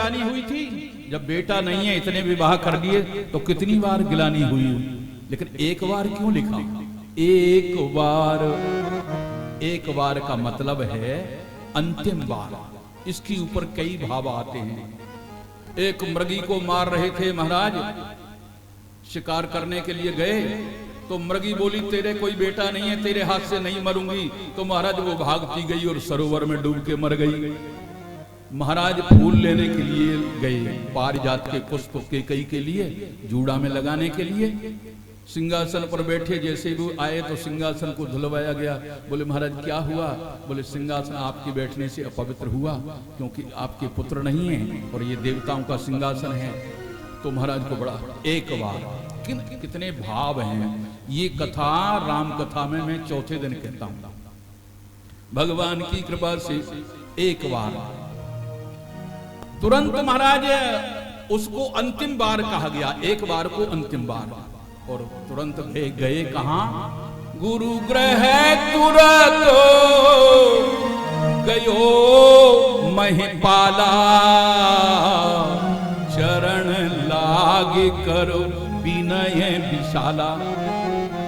गिलानी हुई थी? जब बेटा नहीं है, इतने विवाह कर दिए, तो कितनी बार गिलानी हुई? लेकिन एक बार क्यों लिखा? एक बार का मतलब है अंतिम बार। इसके ऊपर कई भाव आते हैं। एक मृगी को मार रहे थे महाराज, शिकार करने के लिए गए, तो मृगी बोली तेरे कोई बेटा नहीं है, तेरे हाथ से नहीं मरूंगी। तो महाराज वो भागती गई और सरोवर में डूब के मर गई। महाराज फूल लेने के लिए गए, पारिजात के पुष्प केकई के लिए, जूड़ा में लगाने के लिए। सिंहासन पर बैठे, जैसे वो आए तो सिंहासन को धुलवाया गया। बोले महाराज क्या हुआ? बोले सिंहासन आपके बैठने से अपवित्र हुआ, क्योंकि आपके पुत्र नहीं है और ये देवताओं का सिंहासन है। तो महाराज को बड़ा एक बार, कितने भाव हैं। ये कथा राम कथा में मैं चौथे दिन कहता हूं। भगवान की कृपा से एक बार, तुरंत महाराज उसको अंतिम बार कहा गया, एक बार को अंतिम बार। और तुरंत गए कहां? गुरु ग्रह तुरंत गयो महिपाला, चरण लाग करो विनय विशाला।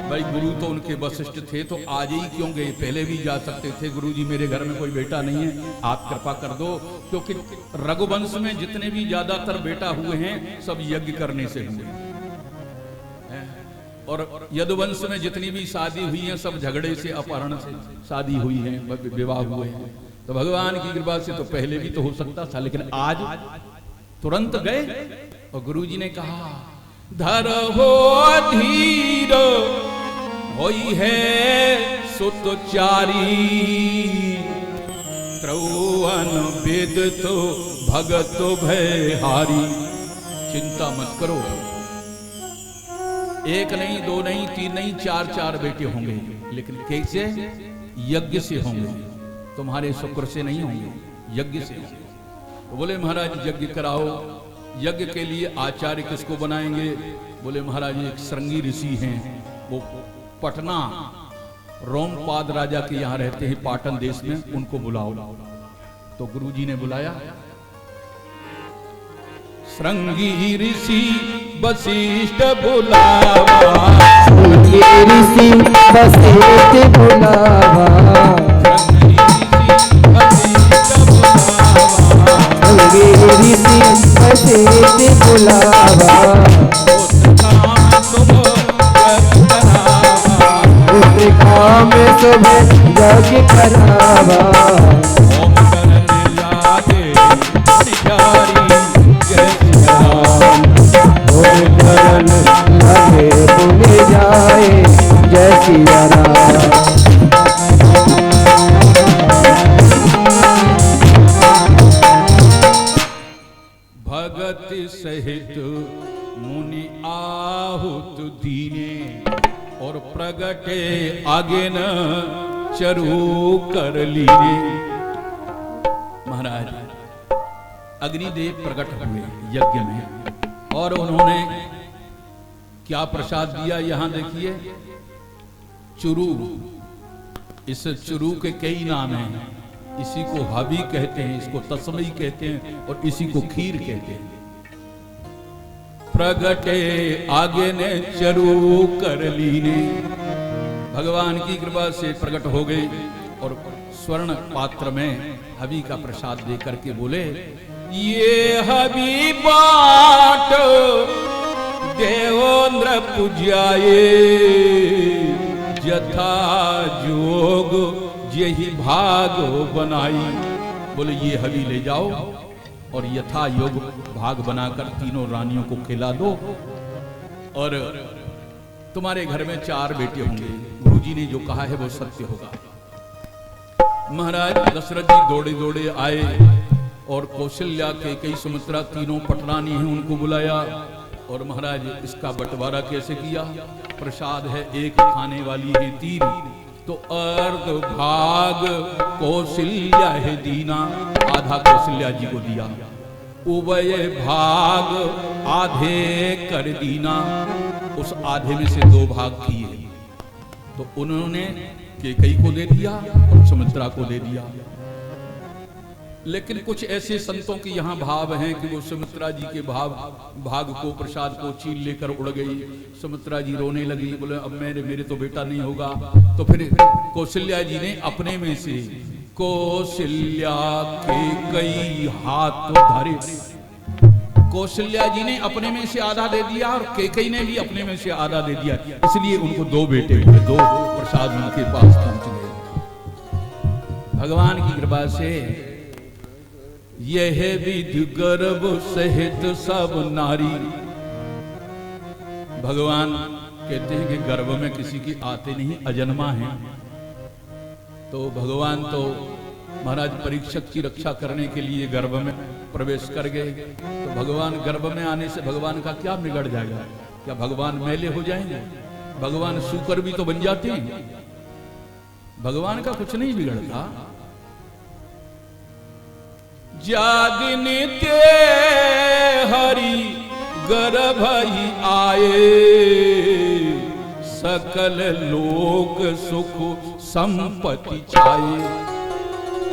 भाई गुरु तो उनके वशिष्ठ थे, तो आज ही क्यों गए? पहले भी जा सकते थे। गुरुजी मेरे घर में कोई बेटा नहीं है, आप कृपा कर दो। क्योंकि रघुवंश में जितने भी ज्यादातर बेटा हुए हैं सब यज्ञ करने से हुए, और यदुवंश में जितनी भी शादी हुई है सब झगड़े से, अपहरण से शादी हुई है, विवाह हुए हैं। तो भगवान की कृपा से तो पहले भी तो हो सकता था, लेकिन आज तुरंत गए। और गुरुजी ने कहा धर हो धीर होई है सुतचारी, त्रौवन वेद तो भगत भय हारी। चिंता मत करो, एक नहीं, दो नहीं, तीन नहीं, चार बेटे होंगे, लेकिन कैसे? यज्ञ से होंगे, तुम्हारे शुक्र से नहीं होंगे, यज्ञ से होंगे। तो बोले महाराज यज्ञ कराओ। यज्ञ के लिए आचार्य किसको बनाएंगे? बोले महाराज एक श्रृंगी ऋषि हैं, वो पटना रोमपाद राजा के यहाँ रहते हैं, पाटन देश में, उनको बुलाओ। तो गुरुजी ने बुलाया। श्रृंगी ऋषि वशिष्ठ बुलावा, श्रृंगी ऋषि वशिष्ठ बुलावा, श्रृंगी ऋषि वशिष्ठ बुलावा, पुत्र काम शुभ यज्ञ करावा, लगे पुण्य जाए जय सिया राम। भगत सहित मुनि आहुत दीने, और प्रगटे आगे न चरु कर लीने। महाराज अग्निदेव प्रकट हुए यज्ञ में, और उन्होंने क्या प्रसाद दिया? यहां देखिए, चुरू। इस चुरू के कई नाम हैं। इसी को हबी कहते हैं, इसको तस्मई कहते हैं, और इसी को खीर कहते हैं। प्रगटे आगे ने चरु कर लीने, भगवान की कृपा से प्रकट हो गए, और स्वर्ण पात्र में हबी का प्रसाद दे करके बोले ये हबी बाट देवोंद्र पूज्याये, यथा जोग यही भाग बनाई। बोले ये हबी ले जाओ और यथा योग भाग बनाकर तीनों रानियों को खिला दो, और तुम्हारे घर में 4 बेटे होंगे। गुरुजी ने जो कहा है वो सत्य होगा। महाराज दशरथ जी दौड़े दौड़े आए, और कौशल्या कैकेयी सुमित्रा तीनों पटरानी हैं, उनको बुलाया। और महाराज इसका बंटवारा कैसे किया? प्रसाद है एक, खाने वाली है 3, तो अर्ध भाग कौशल्या है दीना, आधा कौशल्या जी को दिया। उभय भाग आधे कर दीना, उस आधे में से 2 भाग किए। तो उन्होंने कैकेयी को दे दिया और सुमित्रा को दे दिया। लेकिन कुछ ऐसे संतों के यहाँ भाव हैं कि वो सुमित्रा जी के भाग को, प्रसाद को चील लेकर उड़ गई। सुमित्रा जी रोने लगी, बोले अब मेरे तो बेटा नहीं होगा। तो फिर कौशल्या जी ने अपने में से, कौशल्या के कई हाथ धरे, कौशल्या जी ने अपने में से आधा दे दिया और केकई ने भी अपने में से आधा दे दिया। इसलिए उनको 2 बेटे हुए, 2 प्रसाद उनके पास पहुंच गए। भगवान की कृपा से यह विधि गर्भ सहित सब नारी। भगवान कहते हैं कि गर्भ में किसी की आते नहीं, अजन्मा है। तो भगवान तो महाराज परीक्षक की रक्षा करने के लिए गर्भ में प्रवेश कर गए। तो भगवान गर्भ में आने से भगवान का क्या बिगड़ जाएगा? क्या भगवान मैले हो जाएंगे? भगवान सूकर भी तो बन जाते हैं। भगवान का कुछ नहीं बिगड़ता। जागिने ते हरि गर्भ ही आए, सकल लोक सुख संपत्ति छाए।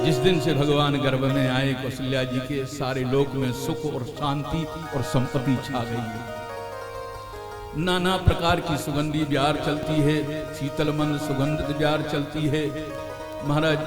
जिस दिन से भगवान गर्भ में आए, कौशल्या जी के सारे लोक में सुख और शांति और संपत्ति छा गई। नाना प्रकार की सुगंधी ब्यार चलती है, शीतल मंद सुगंधित ब्यार चलती है। महाराज